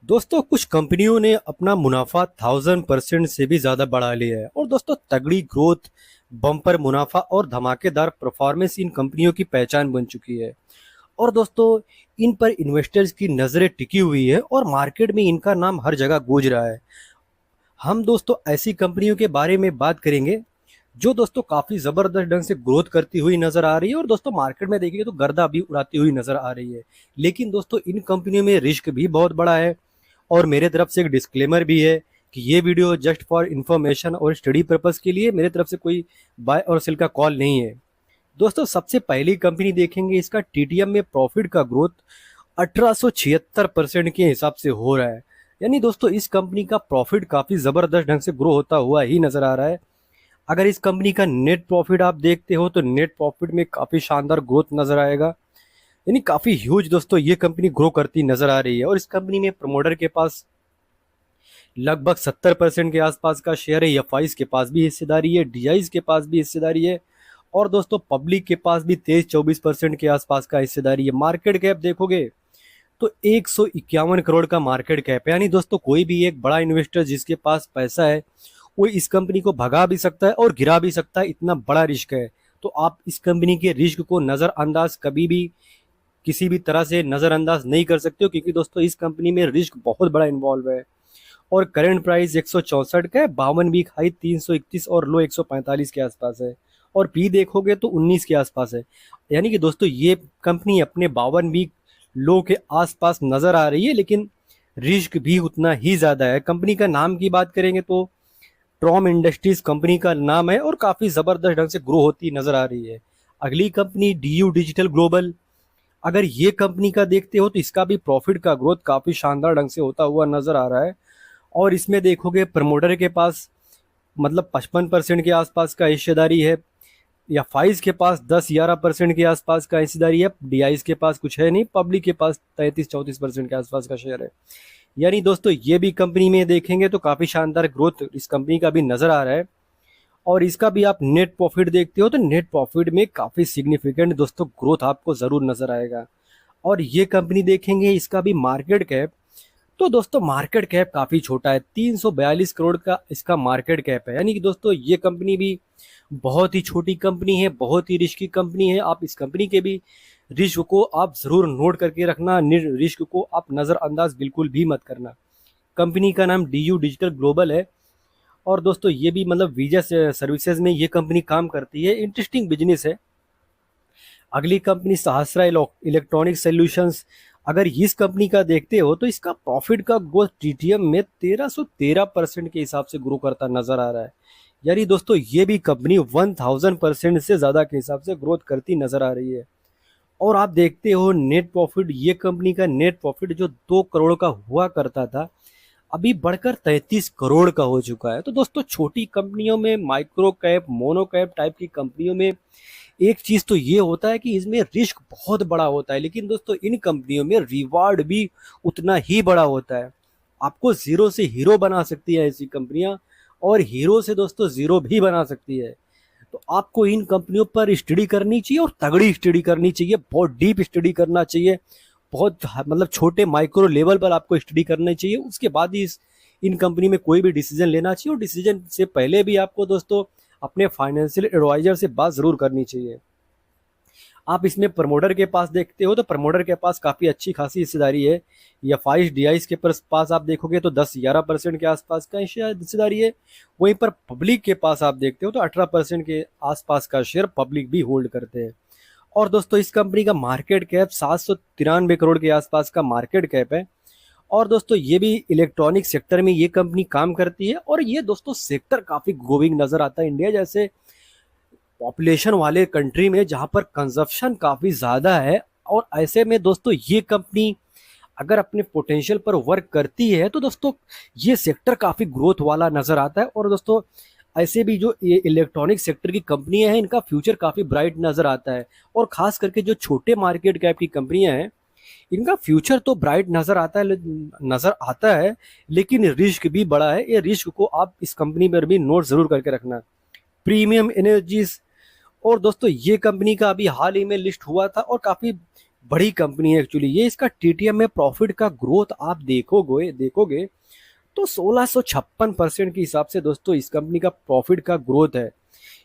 दोस्तों कुछ कंपनियों ने अपना मुनाफा 1000% से भी ज्यादा बढ़ा लिया है और दोस्तों तगड़ी ग्रोथ, बम्पर मुनाफा और धमाकेदार परफॉर्मेंस इन कंपनियों की पहचान बन चुकी है। और दोस्तों इन पर इन्वेस्टर्स की नजरें टिकी हुई है और मार्केट में इनका नाम हर जगह गूंज रहा है। हम दोस्तों ऐसी कंपनियों के बारे में बात करेंगे जो दोस्तों काफी जबरदस्त ढंग से ग्रोथ करती हुई नजर आ रही है और दोस्तों मार्केट में देखिए तो गर्दा भी उड़ाती हुई नजर आ रही है। लेकिन दोस्तों इन कंपनियों में रिस्क भी बहुत बड़ा है और मेरे तरफ से एक डिस्क्लेमर भी है कि ये वीडियो जस्ट फॉर इंफॉर्मेशन और स्टडी पर्पस के लिए मेरे तरफ से कोई बाय और सेल का कॉल नहीं है। दोस्तों सबसे पहली कंपनी देखेंगे, इसका टीटीएम में प्रॉफिट का ग्रोथ 1876% के हिसाब से हो रहा है। यानी दोस्तों इस कंपनी का प्रॉफिट काफी जबरदस्त ढंग से ग्रो होता हुआ ही नजर आ रहा है। अगर इस कंपनी का नेट प्रॉफिट आप देखते हो तो नेट प्रॉफिट में काफी शानदार ग्रोथ नजर आएगा। यानी काफी ह्यूज दोस्तों ये कंपनी ग्रो करती नजर आ रही है और इस कंपनी में प्रमोटर के पास लगभग 70% के आसपास का शेयर है, एफआईज के पास भी हिस्सेदारी है, डीआईज के पास भी हिस्सेदारी है और दोस्तों पब्लिक के पास भी 23-24% के आसपास का हिस्सेदारी है। मार्केट कैप देखोगे तो 151 करोड़ का मार्केट कैप है। यानी दोस्तों कोई भी एक बड़ा इन्वेस्टर जिसके पास पैसा है वो इस कंपनी को भगा भी सकता है और गिरा भी सकता है, इतना बड़ा रिस्क है। तो आप इस कंपनी के रिस्क को नजरअंदाज कभी भी किसी भी तरह से नजरअंदाज नहीं कर सकते हो, क्योंकि दोस्तों इस कंपनी में रिस्क बहुत बड़ा इन्वॉल्व है। और करंट प्राइस 164 का है, 52 वीक हाई 331 और लो 145 के आसपास है और पी देखोगे तो 19 के आसपास है। यानी कि दोस्तों ये कंपनी अपने 52 वीक लो के आसपास नजर आ रही है, लेकिन रिस्क भी उतना ही ज्यादा है। कंपनी का नाम की बात करेंगे तो ट्रॉम इंडस्ट्रीज कंपनी का नाम है और काफी जबरदस्त ढंग से ग्रो होती नजर आ रही है। अगली कंपनी डीयू डिजिटल ग्लोबल, अगर ये कंपनी का देखते हो तो इसका भी प्रॉफिट का ग्रोथ काफी शानदार ढंग से होता हुआ नजर आ रहा है और इसमें देखोगे प्रमोटर के पास मतलब 55% के आसपास का हिस्सेदारी है, या फाइज के पास 10-11% के आसपास का हिस्सेदारी है, डीआईज के पास कुछ है नहीं, पब्लिक के पास 33-34% के आसपास का शेयर है। यानी दोस्तों ये भी कंपनी में देखेंगे तो काफी शानदार ग्रोथ इस कंपनी का भी नजर आ रहा है। और इसका भी आप नेट प्रॉफिट देखते हो तो नेट प्रॉफिट में काफी सिग्निफिकेंट दोस्तों ग्रोथ आपको जरूर नजर आएगा। और ये कंपनी देखेंगे इसका भी मार्केट कैप, तो दोस्तों मार्केट कैप काफी छोटा है, 342 करोड़ का इसका मार्केट कैप है। यानी कि दोस्तों ये कंपनी भी बहुत ही छोटी कंपनी है, बहुत ही रिस्की कंपनी है। आप इस कंपनी के भी रिस्क को आप जरूर नोट करके रखना, रिस्क को आप नजरअंदाज बिल्कुल भी मत करना। कंपनी का नाम डीयू डिजिटल ग्लोबल है और दोस्तों ये भी मतलब वीजा सर्विसेज में ये कंपनी काम करती है, इंटरेस्टिंग बिजनेस है। अगली कंपनी सहस्रा इलेक्ट्रॉनिक सॉल्यूशंस, अगर इस कंपनी का देखते हो तो इसका प्रॉफिट का ग्रोथ टीटीएम में 1313% के हिसाब से ग्रो करता नजर आ रहा है। यानी दोस्तों ये भी कंपनी 1000% से ज्यादा के हिसाब से ग्रोथ करती नजर आ रही है। और आप देखते हो नेट प्रॉफिट, ये कंपनी का नेट प्रॉफिट जो 2 करोड़ का हुआ करता था अभी बढ़कर 33 करोड़ का हो चुका है। तो दोस्तों छोटी कंपनियों में, micro cap mono cap type की कंपनियों में एक चीज तो ये होता है कि इसमें रिस्क बहुत बड़ा होता है, लेकिन दोस्तों इन कंपनियों में रिवार्ड भी उतना ही बड़ा होता है। आपको जीरो से हीरो बना सकती है ऐसी कंपनियां और हीरो से दोस्तों जीरो भी बना सकती है। तो आपको इन कंपनियों पर स्टडी करनी चाहिए और तगड़ी स्टडी करनी चाहिए, बहुत डीप स्टडी करना चाहिए, बहुत मतलब छोटे माइक्रो लेवल पर आपको स्टडी करनी चाहिए। उसके बाद ही इन कंपनी में कोई भी डिसीजन लेना चाहिए और डिसीजन से पहले भी आपको दोस्तों अपने फाइनेंशियल एडवाइजर से बात जरूर करनी चाहिए। आप इसमें प्रमोटर के पास देखते हो तो प्रमोटर के पास काफी अच्छी खासी हिस्सेदारी है, या फाइव डीआईस के पास आप देखोगे तो 10-11% के आसपास का हिस्सेदारी है। वहीं पर पब्लिक के पास आप देखते हो तो 18% के आसपास का शेयर पब्लिक भी होल्ड करते हैं। और दोस्तों इस कंपनी का मार्केट कैप 793 करोड़ के आसपास का मार्केट कैप है। और दोस्तों ये भी इलेक्ट्रॉनिक सेक्टर में ये कंपनी काम करती है और ये दोस्तों सेक्टर काफी ग्रोइंग नजर आता है इंडिया जैसे पॉपुलेशन वाले कंट्री में जहां पर कंजप्शन काफी ज्यादा है। और ऐसे में दोस्तों ये कंपनी अगर अपने पोटेंशियल पर वर्क करती है तो दोस्तों ये सेक्टर काफी ग्रोथ वाला नजर आता है। और दोस्तों ऐसे भी जो ये इलेक्ट्रॉनिक सेक्टर की कंपनियां हैं इनका फ्यूचर काफी ब्राइट नजर आता है। और खास करके जो छोटे मार्केट कैप की कंपनियां हैं इनका फ्यूचर तो ब्राइट नजर आता है, लेकिन रिस्क भी बड़ा है। ये रिस्क को आप इस कंपनी पर भी नोट जरूर करके रखना। प्रीमियम एनर्जीज, और दोस्तों ये कंपनी का अभी हाल ही में लिस्ट हुआ था और काफी बड़ी कंपनी है एक्चुअली ये। इसका टीटीएम में प्रॉफिट का ग्रोथ आप देखोगे देखोगे तो 1656% के हिसाब से दोस्तों इस कंपनी का प्रॉफिट का ग्रोथ है।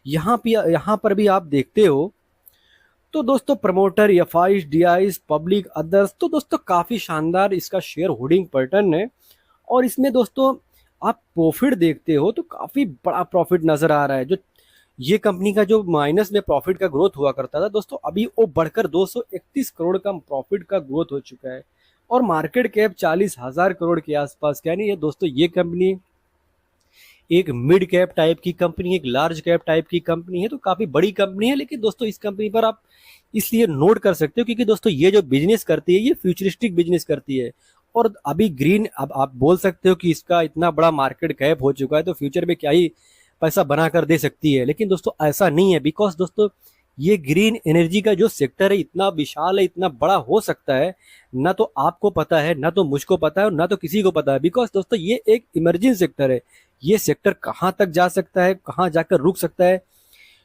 यहाँ पर भी आप देखते हो तो दोस्तों promoter, FIIs, DIs, public, others, तो दोस्तों काफी शानदार इसका शेयर होल्डिंग पैटर्न है। और इसमें दोस्तों आप प्रॉफिट देखते हो तो काफी बड़ा प्रॉफिट नजर आ रहा है। जो ये कंपनी का जो माइनस में प्रॉफिट का ग्रोथ हुआ करता था दोस्तों, अभी वो बढ़कर 231 करोड़ का प्रॉफिट का ग्रोथ हो चुका है। और मार्केट कैप 40,000 करोड़ के आसपास का। यानी ये दोस्तों ये कंपनी एक मिड कैप टाइप की कंपनी है, एक लार्ज कैप टाइप की कंपनी है, तो काफी बड़ी कंपनी है। लेकिन दोस्तों इस कंपनी पर आप इसलिए नोट कर सकते हो क्योंकि दोस्तों ये जो बिजनेस करती है ये फ्यूचरिस्टिक बिजनेस करती है। और अभी ग्रीन, अब आप बोल सकते हो कि इसका इतना बड़ा मार्केट कैप हो चुका है तो फ्यूचर में क्या ही पैसा बना कर दे सकती है। लेकिन दोस्तों ऐसा नहीं है, बिकॉज दोस्तों ये ग्रीन एनर्जी का जो सेक्टर है इतना विशाल है, इतना बड़ा हो सकता है, ना तो आपको पता है, ना तो मुझको पता है, और ना तो किसी को पता है। बिकॉज दोस्तों ये एक इमर्जिंग सेक्टर है। ये सेक्टर कहाँ तक जा सकता है, कहाँ जाकर रुक सकता है,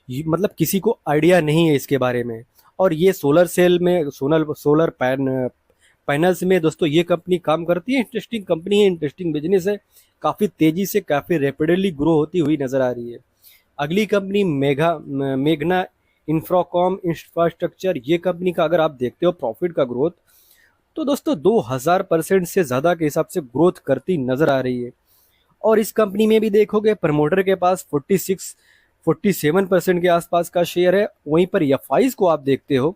मतलब किसी को आइडिया नहीं है इसके बारे में। और ये सोलर सेल में, सोलर पैनल्स में दोस्तों ये कंपनी काम करती है। इंटरेस्टिंग कंपनी है, इंटरेस्टिंग बिजनेस है, काफ़ी तेजी से, काफ़ी रैपिडली ग्रो होती हुई नजर आ रही है। अगली कंपनी मेघना इंफ्राकॉम इंफ्रास्ट्रक्चर। ये कंपनी का अगर आप देखते हो प्रॉफिट का ग्रोथ तो दोस्तों 2000% से ज़्यादा के हिसाब से ग्रोथ करती नजर आ रही है। और इस कंपनी में भी देखोगे प्रमोटर के पास 47% के आसपास का शेयर है। वहीं पर एफआईज को आप देखते हो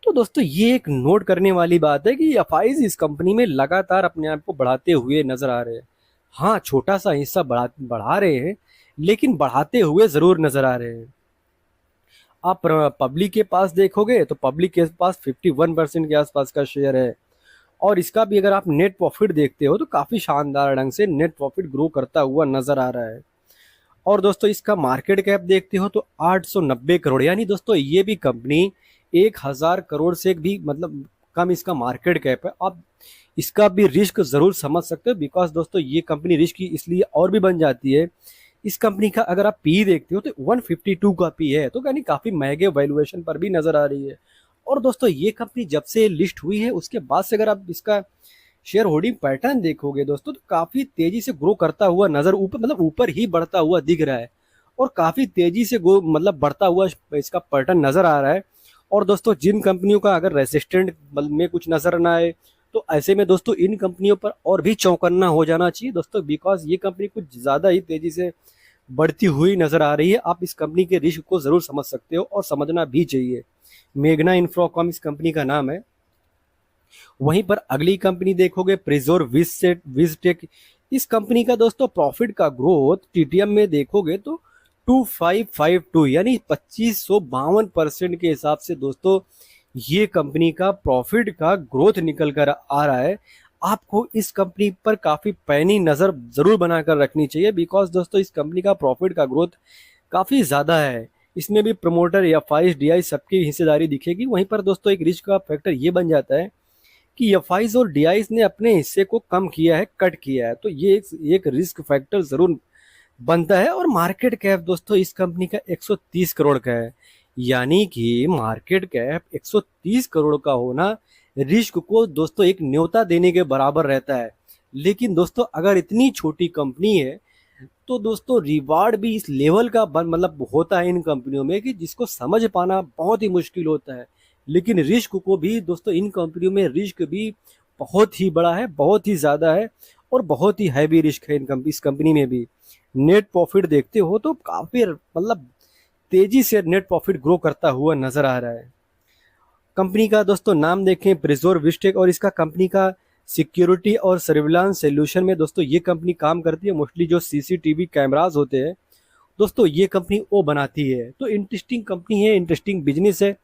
तो दोस्तों ये एक नोट करने वाली बात है कि एफआईज इस कंपनी में लगातार अपने आप को बढ़ाते हुए नजर आ रहे हैं। हाँ, छोटा सा हिस्सा बढ़ा रहे हैं, लेकिन बढ़ाते हुए जरूर नजर आ रहे हैं। आप पब्लिक के पास देखोगे तो पब्लिक के पास 51% के आसपास का शेयर है। और इसका भी अगर आप नेट प्रॉफिट देखते हो तो काफ़ी शानदार ढंग से नेट प्रॉफिट ग्रो करता हुआ नजर आ रहा है। और दोस्तों इसका मार्केट कैप देखते हो तो 890 करोड़। यानी दोस्तों ये भी कंपनी 1000 करोड़ से भी मतलब कम इसका मार्केट कैप है। आप इसका भी रिस्क जरूर समझ सकते हो, बिकॉज दोस्तों ये कंपनी रिस्क की इसलिए और भी बन जाती है। इस कंपनी का अगर आप पी देखते हो तो 152 का पी है, तो यानी काफी महंगे वैल्यूएशन पर भी नजर आ रही है। और दोस्तों ये कंपनी जब से लिस्ट हुई है उसके बाद से अगर आप इसका शेयर होल्डिंग पैटर्न देखोगे दोस्तों तो काफी तेजी से ग्रो करता हुआ नजर, ऊपर मतलब ऊपर ही बढ़ता हुआ दिख रहा है। और काफी तेजी से ग्रो मतलब बढ़ता हुआ इसका पैटर्न नजर आ रहा है। और दोस्तों जिन कंपनियों का अगर रेसिस्टेंट में कुछ नजर ना आए तो ऐसे में दोस्तों इन कंपनियों पर और भी चौकन्ना हो जाना चाहिए दोस्तों, बिकॉज ये कंपनी कुछ ज्यादा ही तेजी से बढ़ती हुई नजर आ रही है। आप इस कंपनी के रिस्क को जरूर समझ सकते हो और समझना भी चाहिए। मेघना इंफ्राकॉम इस कंपनी का नाम है। वहीं पर अगली कंपनी देखोगे प्रिजोर विजटेक। इस कंपनी का दोस्तों प्रॉफिट का ग्रोथ टीटीएम में देखोगे तो 2552 यानी 2552% के हिसाब से दोस्तों ये कंपनी का प्रॉफिट का ग्रोथ निकल कर आ रहा है। आपको इस कंपनी पर काफी पैनी नजर जरूर बनाकर रखनी चाहिए, बिकॉज दोस्तों इस कंपनी का प्रॉफिट का ग्रोथ काफी ज्यादा है। इसमें भी प्रमोटर या एफआईज डीआई सबकी हिस्सेदारी दिखेगी। वहीं पर दोस्तों एक रिस्क का फैक्टर ये बन जाता है कि एफआईज और डीआईज ने अपने हिस्से को कम किया है, कट किया है, तो ये एक रिस्क फैक्टर जरूर बनता है। और मार्केट कैप दोस्तों इस कंपनी का 130 करोड़ का है। यानी कि मार्केट कैप 130 करोड़ का होना रिस्क को दोस्तों एक न्योता देने के बराबर रहता है। लेकिन दोस्तों अगर इतनी छोटी कंपनी है तो दोस्तों रिवार्ड भी इस लेवल का मतलब होता है इन कंपनियों में कि जिसको समझ पाना बहुत ही मुश्किल होता है। लेकिन रिस्क को भी दोस्तों इन कंपनियों में रिस्क भी बहुत ही बड़ा है, बहुत ही ज्यादा है, और बहुत ही हैवी रिस्क है इस कंपनी में भी। नेट प्रॉफिट देखते हो तो काफी मतलब तेजी से नेट प्रॉफिट ग्रो करता हुआ नजर आ रहा है। कंपनी का दोस्तों नाम देखें प्रिजोर विस्टेक, और इसका कंपनी का सिक्योरिटी और सर्विलांस सोल्यूशन में दोस्तों ये कंपनी काम करती है। मोस्टली जो सीसीटीवी कैमराज होते हैं दोस्तों ये कंपनी वो बनाती है। तो इंटरेस्टिंग कंपनी है, इंटरेस्टिंग बिजनेस है।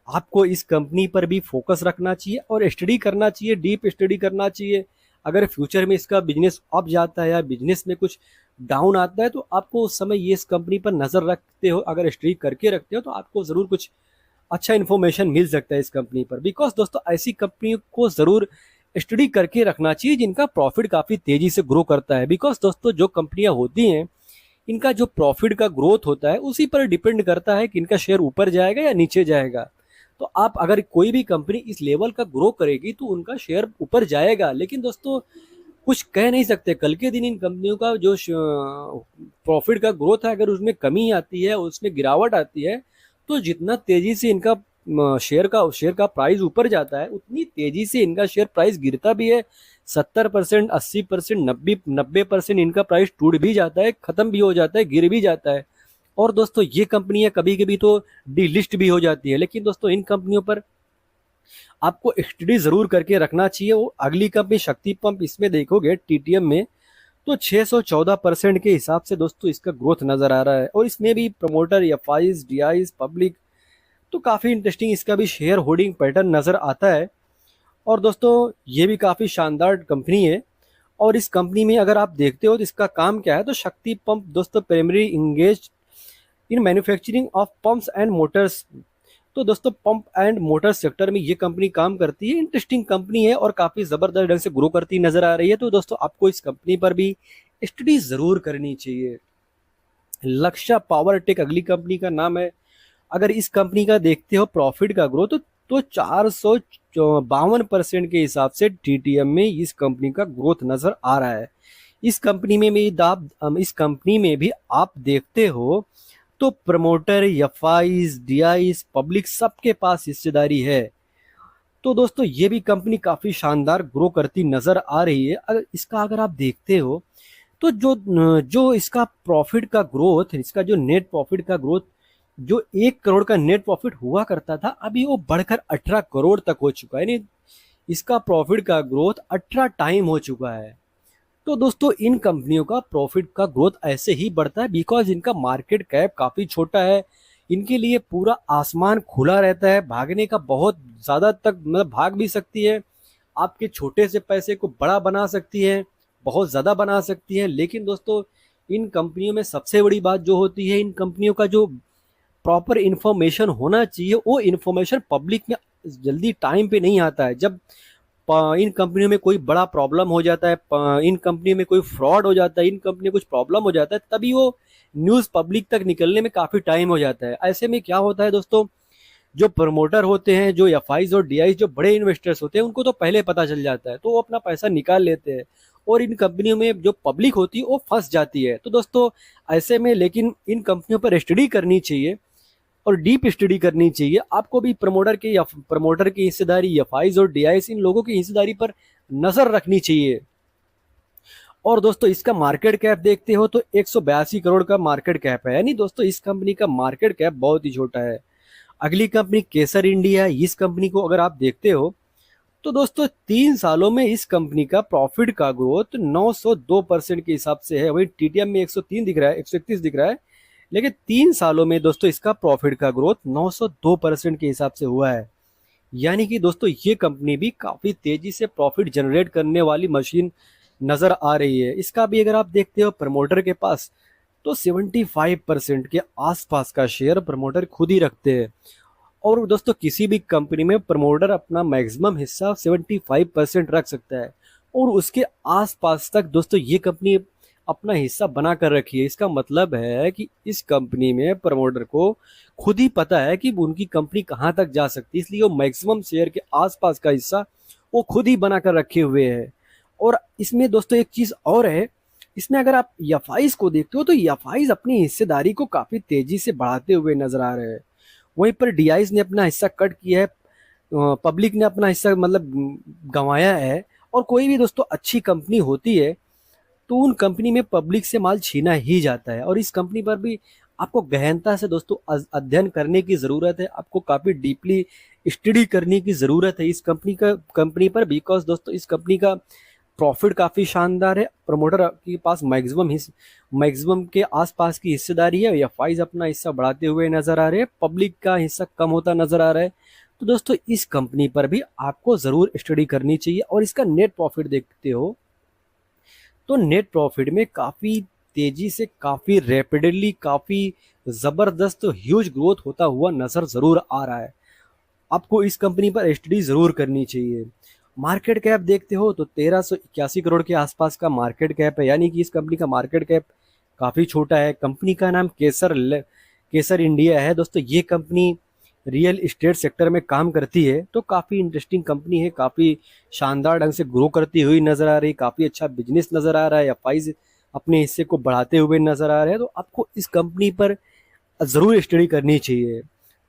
आपको इस कंपनी पर भी फोकस रखना चाहिए और स्टडी करना चाहिए, डीप स्टडी करना चाहिए। अगर फ्यूचर में इसका बिजनेस अप जाता है या बिजनेस में कुछ डाउन आता है तो आपको उस समय ये इस कंपनी पर नजर रखते हो, अगर स्टडी करके रखते हो तो आपको जरूर कुछ अच्छा इन्फॉर्मेशन मिल सकता है इस कंपनी पर। बिकॉज दोस्तों ऐसी कंपनियों को जरूर स्टडी करके रखना चाहिए जिनका प्रॉफिट काफी तेजी से ग्रो करता है। बिकॉज दोस्तों जो कंपनियां होती हैं इनका जो प्रॉफिट का ग्रोथ होता है उसी पर डिपेंड करता है कि इनका शेयर ऊपर जाएगा या नीचे जाएगा। तो आप अगर कोई भी कंपनी इस लेवल का ग्रो करेगी तो उनका शेयर ऊपर जाएगा। लेकिन दोस्तों कुछ कह नहीं सकते, कल के दिन इन कंपनियों का जो प्रॉफिट का ग्रोथ है अगर उसमें कमी आती है, उसमें गिरावट आती है, तो जितना तेजी से इनका शेयर का प्राइस ऊपर जाता है उतनी तेजी से इनका शेयर प्राइस गिरता भी है। 70%, 80%, 90% इनका प्राइस टूट भी जाता है, खत्म भी हो जाता है, गिर भी जाता है। और दोस्तों ये कंपनियां कभी कभी तो डीलिस्ट भी हो जाती है। लेकिन दोस्तों इन कंपनियों पर आपको स्टडी जरूर करके रखना चाहिए। वो अगली कंपनी शक्ति पंप, इसमें देखोगे टीटीएम में तो 614% के हिसाब से दोस्तों इसका ग्रोथ नजर आ रहा है। और इसमें भी प्रमोटर, एफआईज, डीआईज, पब्लिक, तो काफी इंटरेस्टिंग इसका भी शेयर होल्डिंग पैटर्न नजर आता है। और दोस्तों ये भी काफी शानदार कंपनी है। और इस कंपनी में अगर आप देखते हो तो इसका काम क्या है, तो शक्ति पंप दोस्तों primary engage in manufacturing of pumps and Motors. तो दोस्तों पंप एंड मोटर सेक्टर में ये कंपनी काम करती है। इंटरेस्टिंग कंपनी है और काफी जबरदस्त ढंग से ग्रो करती नजर आ रही है। तो दोस्तों आपको इस कंपनी पर भी स्टडी जरूर करनी चाहिए। लक्ष्य पावर टेक अगली कंपनी का नाम है। अगर इस कंपनी का देखते हो प्रॉफिट का ग्रोथ तो 452% के हिसाब से टीटीएम में इस कंपनी का ग्रोथ नजर आ रहा है। इस कंपनी में भी आप देखते हो तो प्रमोटर, एफआईज, डीआईज, पब्लिक सबके पास हिस्सेदारी है। तो दोस्तों ये भी कंपनी काफी शानदार ग्रो करती नजर आ रही है। अगर आप देखते हो तो जो जो इसका प्रॉफिट का ग्रोथ, इसका जो नेट प्रॉफिट का ग्रोथ, जो 1 करोड़ का नेट प्रॉफिट हुआ करता था अभी वो बढ़कर 18 करोड़ तक हो चुका है। यानी इसका प्रॉफिट का ग्रोथ 18 टाइम हो चुका है। तो दोस्तों इन कंपनियों का प्रॉफिट का ग्रोथ ऐसे ही बढ़ता है बिकॉज इनका मार्केट कैप काफी छोटा है। इनके लिए पूरा आसमान खुला रहता है, भागने का बहुत ज्यादा तक मतलब भाग भी सकती है, आपके छोटे से पैसे को बड़ा बना सकती है, बहुत ज्यादा बना सकती है। लेकिन दोस्तों इन कंपनियों में सबसे बड़ी बात जो होती है, इन कंपनियों का जो प्रॉपर इंफॉर्मेशन होना चाहिए वो इंफॉर्मेशन पब्लिक में जल्दी टाइम पे नहीं आता है। जब इन कंपनियों में कोई बड़ा प्रॉब्लम हो जाता है, इन कंपनियों में कोई फ्रॉड हो जाता है, इन कंपनी में कुछ प्रॉब्लम हो जाता है, तभी वो न्यूज़ पब्लिक तक निकलने में काफ़ी टाइम हो जाता है। ऐसे में क्या होता है दोस्तों, जो प्रमोटर होते हैं, जो एफआईज और डीआईज, जो बड़े इन्वेस्टर्स होते हैं, उनको तो पहले पता चल जाता है तो वो अपना पैसा निकाल लेते हैं। और इन कंपनियों में जो पब्लिक होती है वो फंस जाती है। तो दोस्तों ऐसे में लेकिन इन कंपनियों पर स्टडी करनी चाहिए और डीप स्टडी करनी चाहिए। आपको भी प्रमोटर की हिस्सेदारी, एफआईज और डीआईज, इन लोगों की हिस्सेदारी पर नजर रखनी चाहिए। और दोस्तों इसका मार्केट कैप देखते हो तो 182 करोड़ का मार्केट कैप है। यानी दोस्तों इस कंपनी का मार्केट कैप बहुत ही छोटा है। अगली कंपनी केसर इंडिया है। इस कंपनी को अगर आप देखते हो तो दोस्तों 3 सालों में इस कंपनी का प्रॉफिट का ग्रोथ 902% के हिसाब से है। वही टीटीएम में 103 दिख रहा है, 131 दिख रहा है, लेकिन 3 सालों में दोस्तों इसका प्रॉफिट का ग्रोथ 902% के हिसाब से हुआ है। यानी कि दोस्तों ये कंपनी भी काफी तेजी से प्रॉफिट जनरेट करने वाली मशीन नजर आ रही है। इसका भी अगर आप देखते हो प्रमोटर के पास तो 75% के आसपास का शेयर प्रमोटर खुद ही रखते हैं। और दोस्तों किसी भी कंपनी में प्रमोटर अपना मैक्सिमम हिस्सा 75% रख सकता है और उसके आसपास तक दोस्तों ये कंपनी अपना हिस्सा बना कर रखी है। इसका मतलब है कि इस कंपनी में प्रमोटर को खुद ही पता है कि उनकी कंपनी कहाँ तक जा सकती है, इसलिए वो मैक्सिमम शेयर के आसपास का हिस्सा वो खुद ही बना कर रखे हुए है। और इसमें दोस्तों एक चीज और है, इसमें अगर आप एफआईज को देखते हो तो एफआईज अपनी हिस्सेदारी को काफी तेजी से बढ़ाते हुए नजर आ रहे हैं। वहीं पर डीआईज ने अपना हिस्सा कट किया है, पब्लिक ने अपना हिस्सा मतलब गंवाया है। और कोई भी दोस्तों अच्छी कंपनी होती है तो उन कंपनी में पब्लिक से माल छीना ही जाता है। और इस कंपनी पर भी आपको गहनता से दोस्तों अध्ययन करने की जरूरत है, आपको काफी डीपली स्टडी करने की जरूरत है इस कंपनी पर। बिकॉज दोस्तों इस कंपनी का प्रॉफिट काफी शानदार है, प्रमोटर के पास मैक्सिमम के आसपास की हिस्सेदारी है, एफआईज अपना हिस्सा बढ़ाते हुए नजर आ रहे हैं, पब्लिक का हिस्सा कम होता नजर आ रहा है। तो दोस्तों इस कंपनी पर भी आपको जरूर स्टडी करनी चाहिए। और इसका नेट प्रॉफिट देखते हो तो नेट प्रॉफिट में काफी तेजी से, काफी रैपिडली, काफी जबरदस्त ह्यूज ग्रोथ होता हुआ नजर जरूर आ रहा है। आपको इस कंपनी पर स्टडी जरूर करनी चाहिए। मार्केट कैप देखते हो तो 1381 करोड़ के आसपास का मार्केट कैप है। यानी कि इस कंपनी का मार्केट कैप काफी छोटा है। कंपनी का नाम केसर इंडिया है। दोस्तों ये कंपनी रियल इस्टेट सेक्टर में काम करती है, तो काफ़ी इंटरेस्टिंग कंपनी है, काफ़ी शानदार ढंग से ग्रो करती हुई नज़र आ रही, काफ़ी अच्छा बिजनेस नज़र आ रहा है, एफआईज अपने हिस्से को बढ़ाते हुए नज़र आ रहे हैं। तो आपको इस कंपनी पर ज़रूर स्टडी करनी चाहिए।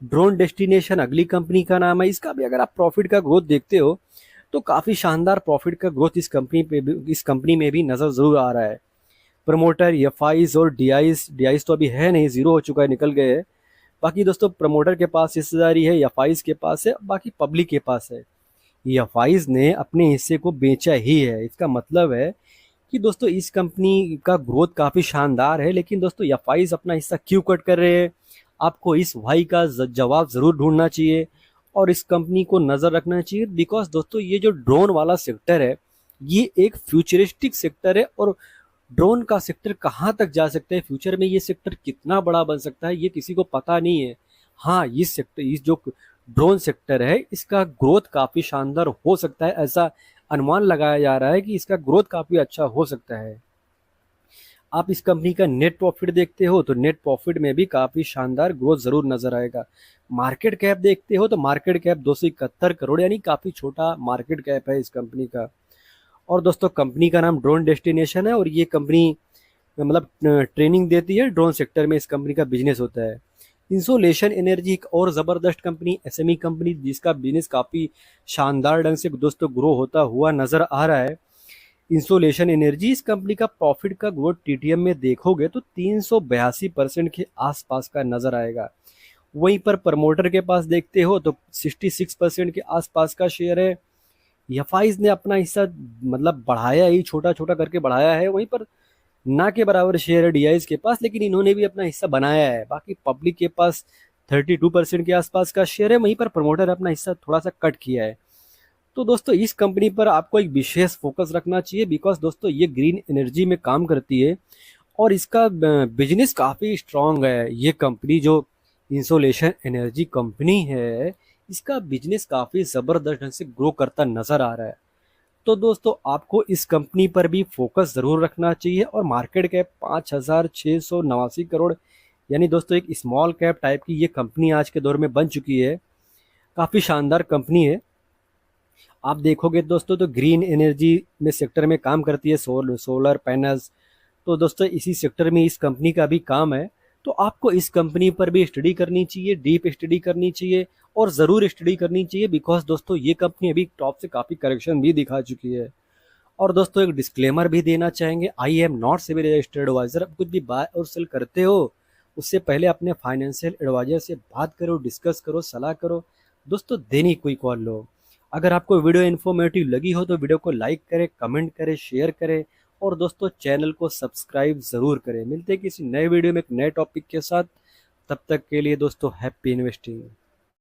ड्रोन डेस्टिनेशन अगली कंपनी का नाम है। इसका भी अगर आप प्रॉफिट का ग्रोथ देखते हो तो काफ़ी शानदार प्रॉफिट का ग्रोथ इस कंपनी में भी नज़र ज़रूर आ रहा है। प्रमोटर एफआईज और डीआईज डीआईज तो अभी है नहीं, ज़ीरो हो चुका है, निकल गए हैं। बाकी दोस्तों प्रमोटर के पास हिस्सेदारी है, एफआईज के पास है, बाकी पब्लिक के पास है। एफआईज ने अपने हिस्से को बेचा ही है। इसका मतलब है कि दोस्तों इस कंपनी का ग्रोथ काफ़ी शानदार है, लेकिन दोस्तों एफआईज अपना हिस्सा क्यों कट कर रहे हैं? आपको इस वाई का जवाब ज़रूर ढूंढना चाहिए और इस कंपनी को नज़र रखना चाहिए। बिकॉज दोस्तों ये जो ड्रोन वाला सेक्टर है, ये एक फ्यूचरिस्टिक सेक्टर है और ड्रोन का सेक्टर कहाँ तक जा सकता है फ्यूचर में, ये सेक्टर कितना बड़ा बन सकता है, ये किसी को पता नहीं है। हाँ, इस जो ड्रोन सेक्टर है इसका ग्रोथ काफ़ी शानदार हो सकता है, ऐसा अनुमान लगाया जा रहा है कि इसका ग्रोथ काफ़ी अच्छा हो सकता है। आप इस कंपनी का नेट प्रॉफिट देखते हो तो नेट प्रॉफिट में भी काफ़ी शानदार ग्रोथ ज़रूर नज़र आएगा। मार्केट कैप देखते हो तो मार्केट कैप 271 करोड़, यानी काफ़ी छोटा मार्केट कैप है इस कंपनी का। और दोस्तों कंपनी का नाम ड्रोन डेस्टिनेशन है और ये कंपनी मतलब ट्रेनिंग देती है, ड्रोन सेक्टर में इस कंपनी का बिजनेस होता है। इंसोलेशन एनर्जी एक और ज़बरदस्त कंपनी, एसएमई कंपनी, जिसका बिजनेस काफ़ी शानदार ढंग से दोस्तों ग्रो होता हुआ नज़र आ रहा है। इंसोलेशन एनर्जी इस कंपनी का प्रॉफिट का ग्रोथ टीटीएम में देखोगे तो 382% के आसपास का नज़र आएगा। वहीं पर प्रमोटर के पास देखते हो तो 66% के आसपास का शेयर है। एफआईज ने अपना हिस्सा मतलब बढ़ाया ही, छोटा छोटा करके बढ़ाया है। वहीं पर ना के बराबर शेयर है डीआईज के पास, लेकिन इन्होंने भी अपना हिस्सा बनाया है। बाकी पब्लिक के पास 32% के आसपास का शेयर है, वहीं पर प्रमोटर अपना हिस्सा थोड़ा सा कट किया है। तो दोस्तों इस कंपनी पर आपको एक विशेष फोकस रखना चाहिए, बिकॉज दोस्तों ये ग्रीन एनर्जी में काम करती है और इसका बिजनेस काफ़ी स्ट्रांग है। ये कंपनी जो इंसोलेशन एनर्जी कंपनी है, इसका बिजनेस काफ़ी ज़बरदस्त ढंग से ग्रो करता नज़र आ रहा है। तो दोस्तों आपको इस कंपनी पर भी फोकस ज़रूर रखना चाहिए। और मार्केट कैप 5,689 करोड़, यानी दोस्तों एक स्मॉल कैप टाइप की ये कंपनी आज के दौर में बन चुकी है। काफ़ी शानदार कंपनी है। आप देखोगे दोस्तों तो ग्रीन एनर्जी में सेक्टर में काम करती है, सोलर पैनल्स। तो दोस्तों इसी सेक्टर में इस कंपनी का भी काम है। तो आपको इस कंपनी पर भी स्टडी करनी चाहिए, डीप स्टडी करनी चाहिए और ज़रूर स्टडी करनी चाहिए, बिकॉज दोस्तों ये कंपनी अभी टॉप से काफ़ी करेक्शन भी दिखा चुकी है। और दोस्तों एक डिस्क्लेमर भी देना चाहेंगे, I am not SEBI registered advisor. अब कुछ भी बाय और सेल करते हो उससे पहले अपने फाइनेंशियल एडवाइजर से बात करो, डिस्कस करो, सलाह करो। दोस्तों देनी कोई कॉल लो। अगर आपको वीडियो इन्फॉर्मेटिव लगी हो तो वीडियो को लाइक करें, कमेंट करें, शेयर करें और दोस्तों चैनल को सब्सक्राइब ज़रूर करें। मिलते हैं किसी नए वीडियो में एक नए टॉपिक के साथ। तब तक के लिए दोस्तों हैप्पी इन्वेस्टिंग।